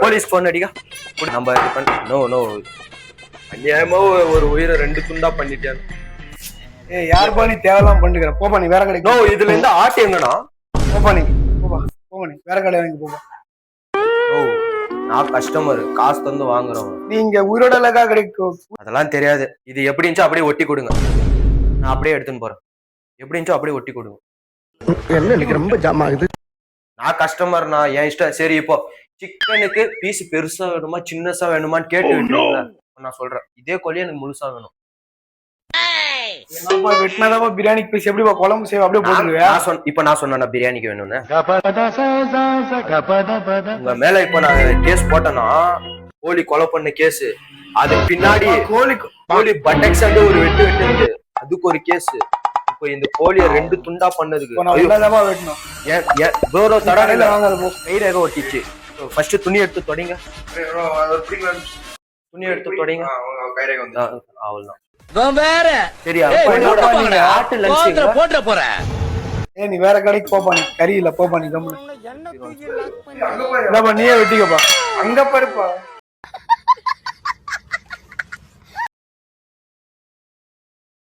Police phone அடிக்கா நம்ம no no அநியாயமா ஒரு உயிரை 2 துண்டா பண்ணிட்டேன். ஏய் யாருப்பா நீ தேவலாம் பண்ணுகிற? போப்பா நீ வேற கடைக்கு. நோ இதுல இருந்து ஆட்டு எங்கடா? போப்பா நீ போப்பா நீ வேற கடை வாங்கி போப்பா. ஓ நான் கஸ்டமர் காசு தந்து வாங்குறோம். நீ இங்க உயிரோட அழகா கிடைக்கு. அதெல்லாம் தெரியாது. இது எப்படி இருந்துச்சோ அப்படியே ஒட்டி கொடுங்க. நான் அப்படியே எடுத்துன்னு போறேன். எப்படி இருந்துச்சோ அப்படியே ஒட்டி கொடுங்க. என்ன எனக்கு ரொம்ப ஜாம் ஆகுது. நான் கஸ்டமர், நான் என் இஷ்டம். சரி இப்போ சிக்கனுக்கு பீஸ் பெருசா வேணுமா சின்னசா வேணுமான்னு கேட்டு விட்டுருங்க. நான் சொல்றேன் இதே கோழி எனக்கு முழுசா வேணும். வெட்டினாதான் பிரியாணிக்கு பீஸ் எப்படிப்பா குழம்பு செய்வ அப்படியே போட்டுருவேன். இப்ப நான் சொன்னேன் பிரியாணிக்கு வேணும்னு. உங்க மேல இப்ப நான் கேஸ் போட்டேன்னா கோழி கொலை பண்ண கேஸ், அது பின்னாடி கோழி பட்டெக்ஸ் ஒரு வெட்டு இருக்கு, அதுக்கு ஒரு கேஸ். இப்போ இந்த கோழிய 2 துண்டா பண்ணதுக்கு கைரேக ஒட்டிச்சு. ஃபர்ஸ்ட் துணி எடுத்து தொடங்க. துணி எடுத்து தொடங்க. அவ்வளவுதான். சரியா ஆட்டு லஞ்ச் போட்ற போற. ஏய் நீ வேற கடைக்கு போப்பா. நீ கறி இல்ல போப்பா. நீ கம்முனு நீயே வெட்டிக்கப்பா. அங்க பாருப்பா.